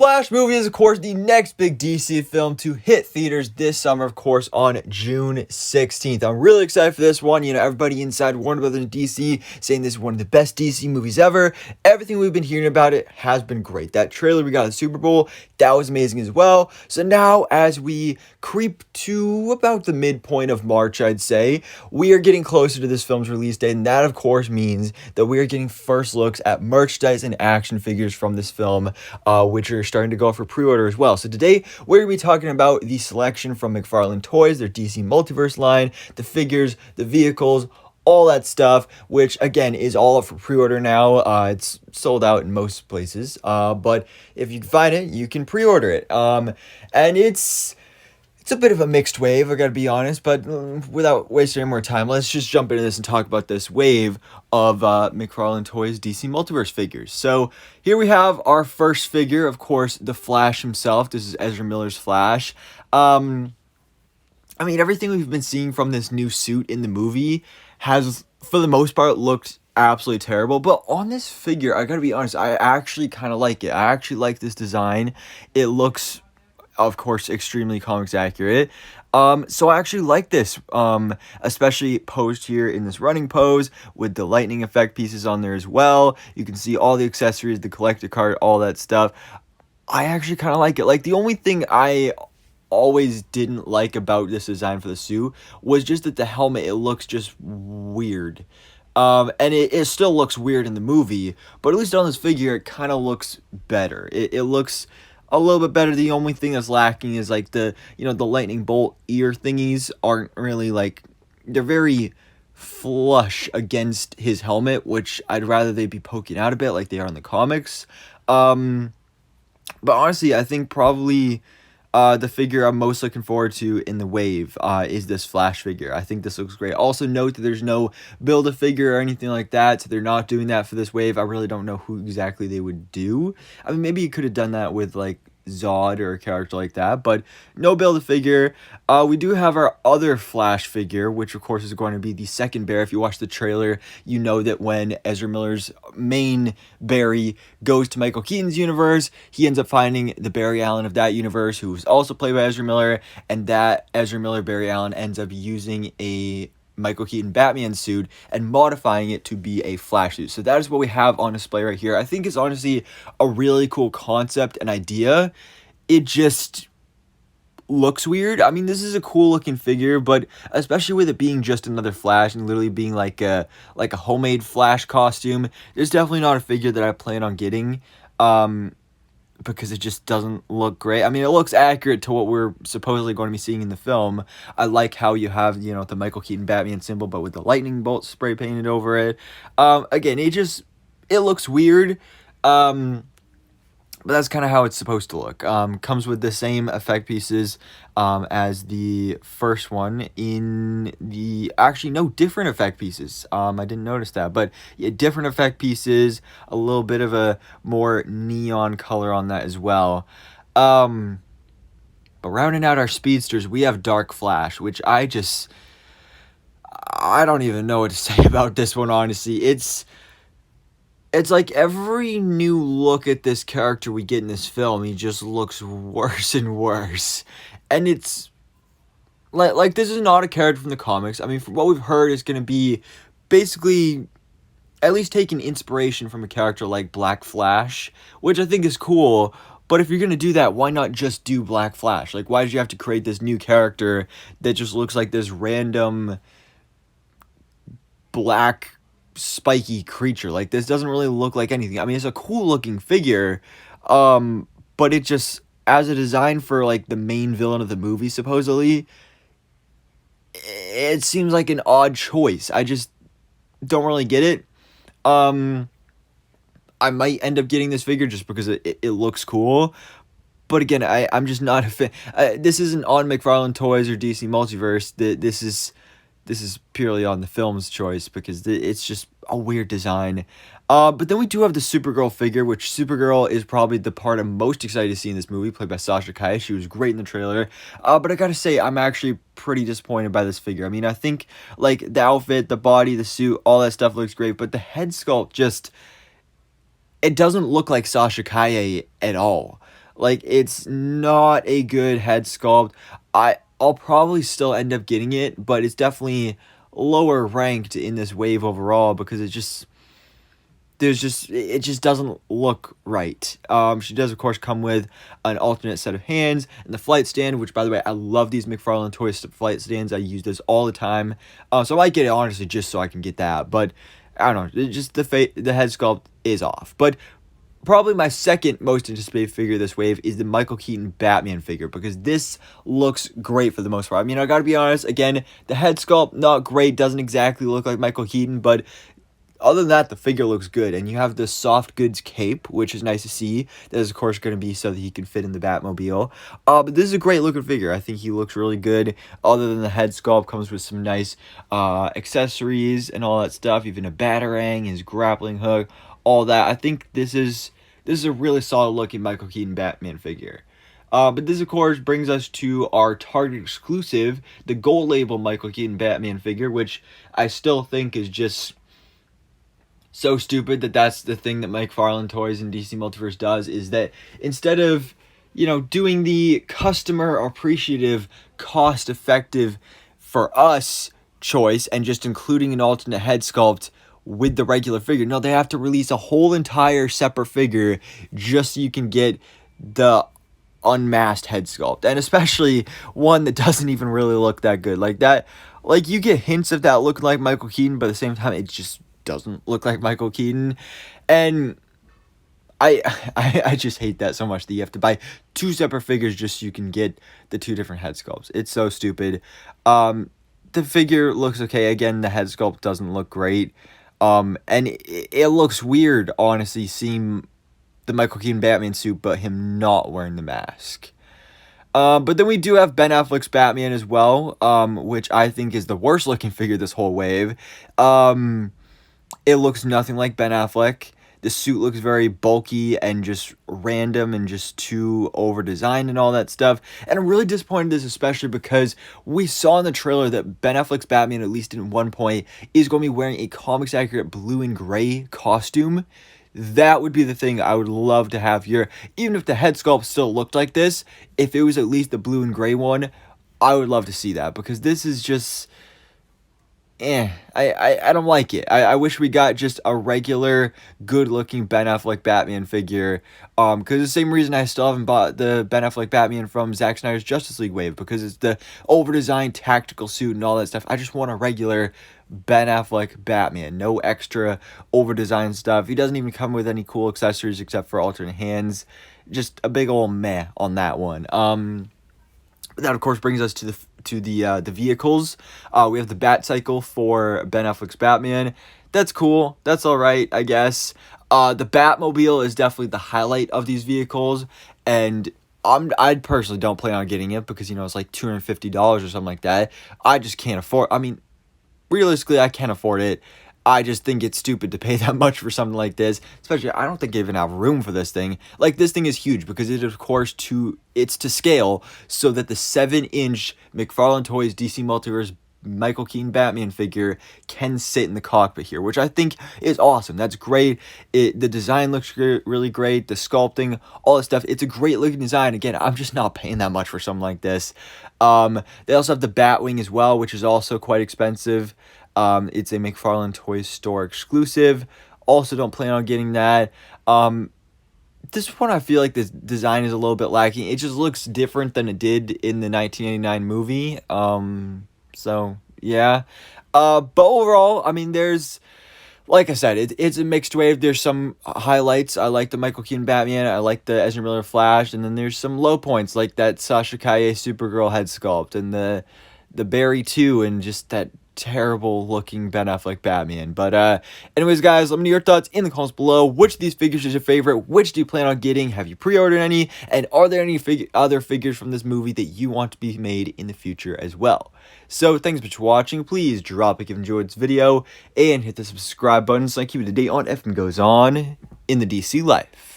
Flash movie is, of course, the next big DC film to hit theaters this summer, of course, on June 16th. I'm really excited for this one. Everybody inside Warner Brothers and DC saying this is one of the best DC movies ever. Everything we've been hearing about it has been great. That trailer we got at the Super Bowl, that was amazing as well. So now, as we creep to about the midpoint of March, I'd say, we are getting closer to this film's release date, and that, of course, means that we are getting first looks at merchandise and action figures from this film, which are starting to go for pre-order as well. So today, we're going to be talking about the selection from McFarlane Toys, their DC Multiverse line, the figures, the vehicles, all that stuff, which again is all up for pre-order now. It's sold out in most places, but if you can find it, you can pre-order it. And it's a bit of a mixed wave, I gotta be honest, but without wasting any more time, let's just jump into this and talk about this wave of McFarlane Toys DC Multiverse figures. So here we have our first figure, of course, the Flash himself. This is Ezra Miller's Flash. Everything we've been seeing from this new suit in the movie has, for the most part, looked absolutely terrible. But on this figure, I gotta be honest, I actually kind of like it. I actually like this design. It looks, of course, extremely comics accurate. So I actually like this, especially posed here in this running pose with the lightning effect pieces on there as well. You can see all the accessories, the collector card, all that stuff. I actually kind of like it. Like, the only thing I always didn't like about this design for the suit was just that the helmet, it looks just weird. And it still looks weird in the movie, but at least on this figure, it kind of looks better. It looks a little bit better. The only thing that's lacking is like the lightning bolt ear thingies aren't really like, they're very flush against his helmet, which I'd rather they be poking out a bit like they are in the comics. But honestly, I think probably the figure I'm most looking forward to in the wave is this Flash figure. I think this looks great. Also note that there's no Build-A-Figure or anything like that, so they're not doing that for this wave. I really don't know who exactly they would do. I mean, maybe you could have done that with like Zod or a character like that, but no Build-A-Figure. We do have our other Flash figure, which of course is going to be the second bear. If you watch the trailer, you know that when Ezra Miller's main Barry goes to Michael Keaton's universe, he ends up finding the Barry Allen of that universe, who was also played by Ezra Miller, and that Ezra Miller Barry Allen ends up using a Michael Keaton Batman suit and modifying it to be a Flash suit. So that is what we have on display right here. I think it's honestly a really cool concept and idea. It just looks weird. I mean, this is a cool looking figure, but especially with it being just another Flash and literally being like a homemade Flash costume, there's definitely not a figure that I plan on getting. Because it just doesn't look great. I mean, it looks accurate to what we're supposedly going to be seeing in the film. I like how you have, the Michael Keaton Batman symbol, but with the lightning bolt spray painted over it. Again, it looks weird. But that's kind of how it's supposed to look. Comes with the same effect pieces as the first one different effect pieces. I didn't notice that, but yeah, different effect pieces, a little bit of a more neon color on that as well. But rounding out our speedsters, we have Dark Flash, which I don't even know what to say about this one, honestly. It's like every new look at this character we get in this film, he just looks worse and worse. And it's like this is not a character from the comics. I mean, from what we've heard, it's going to be basically at least taking inspiration from a character like Black Flash, which I think is cool. But if you're going to do that, why not just do Black Flash? Like, why did you have to create this new character that just looks like this random black spiky creature? Like, this doesn't really look like anything. I mean, it's a cool looking figure, but it just, as a design for like the main villain of the movie, supposedly, it seems like an odd choice. I just don't really get it. I might end up getting this figure just because it looks cool, but again, I'm just not a fan. This isn't on McFarlane Toys or DC Multiverse. This is purely on the film's choice because it's just a weird design. But then we do have the Supergirl figure, which Supergirl is probably the part I'm most excited to see in this movie, played by Sasha Calle. She was great in the trailer. But I gotta say, I'm actually pretty disappointed by this figure. I mean, I think, like, the outfit, the body, the suit, all that stuff looks great, but the head sculpt just, it doesn't look like Sasha Calle at all. Like, it's not a good head sculpt. I'll probably still end up getting it, but it's definitely lower ranked in this wave overall because it just doesn't look right. She does of course come with an alternate set of hands and the flight stand, which by the way I love these McFarlane toy flight stands. I use this all the time. So I might get it honestly just so I can get that. But I don't know, just the head sculpt is off. But probably my second most anticipated figure this wave is the Michael Keaton Batman figure because this looks great for the most part. I mean, I gotta be honest, again, the head sculpt, not great, doesn't exactly look like Michael Keaton, but other than that, the figure looks good. And you have the soft goods cape, which is nice to see. That is, of course, going to be so that he can fit in the Batmobile. But this is a great looking figure. I think he looks really good. Other than the head sculpt, comes with some nice accessories and all that stuff. Even a batarang, his grappling hook, all that. I think this is a really solid looking Michael Keaton Batman figure. But this, of course, brings us to our Target exclusive, the gold label Michael Keaton Batman figure, which I still think is just so stupid that that's the thing that McFarlane Toys and DC Multiverse does, is that instead of, doing the customer appreciative, cost effective for us choice and just including an alternate head sculpt with the regular figure, no, they have to release a whole entire separate figure just so you can get the unmasked head sculpt, and especially one that doesn't even really look that good. Like you get hints of that looking like Michael Keaton, but at the same time it just doesn't look like Michael Keaton. And I just hate that so much that you have to buy two separate figures just so you can get the two different head sculpts. It's so stupid. The figure looks okay. Again, the head sculpt doesn't look great. And it looks weird, honestly, seeing the Michael Keaton Batman suit, but him not wearing the mask. But then we do have Ben Affleck's Batman as well, which I think is the worst looking figure this whole wave. It looks nothing like Ben Affleck. The suit looks very bulky and just random and just too over-designed and all that stuff. And I'm really disappointed in this, especially because we saw in the trailer that Ben Affleck's Batman, at least at one point, is going to be wearing a comics-accurate blue and gray costume. That would be the thing I would love to have here. Even if the head sculpt still looked like this, if it was at least the blue and gray one, I would love to see that, because this is just... I don't like it. I wish we got just a regular, good-looking Ben Affleck Batman figure. Because the same reason I still haven't bought the Ben Affleck Batman from Zack Snyder's Justice League wave, because it's the over-designed tactical suit and all that stuff. I just want a regular Ben Affleck Batman. No extra over-designed stuff. He doesn't even come with any cool accessories except for alternate hands. Just a big old meh on that one. That of course brings us to the vehicles. We have the Batcycle for Ben Affleck's Batman. That's cool. That's all right, I guess. The Batmobile is definitely the highlight of these vehicles, and I personally don't plan on getting it because it's like $250 or something like that. I just can't afford. I mean, realistically, I can't afford it. I just think it's stupid to pay that much for something like this. Especially, I don't think they even have room for this thing. Like, this thing is huge because it, of course, it's to scale so that the 7-inch McFarlane Toys DC Multiverse Michael Keaton Batman figure can sit in the cockpit here, which I think is awesome. That's great. The design looks really great. The sculpting, all this stuff. It's a great looking design. Again, I'm just not paying that much for something like this. They also have the Batwing as well, which is also quite expensive. It's a McFarlane Toys store exclusive. Also don't plan on getting that. This one, I feel like the design is a little bit lacking. It just looks different than it did in the 1989 movie. So, yeah. But overall, I mean, like I said, it's a mixed wave. There's some highlights. I like the Michael Keaton Batman. I like the Ezra Miller Flash. And then there's some low points, like that Sasha Calle Supergirl head sculpt and the Barry 2 and just that terrible looking Ben Affleck Batman. But anyways, guys, let me know your thoughts in the comments below. Which of these figures is your favorite? Which do you plan on getting? Have you pre-ordered any? And are there any other figures from this movie that you want to be made in the future as well? So thanks so much for watching. Please drop a like if you enjoyed this video and hit the subscribe button so I keep you up to date on everything goes on in the DC life.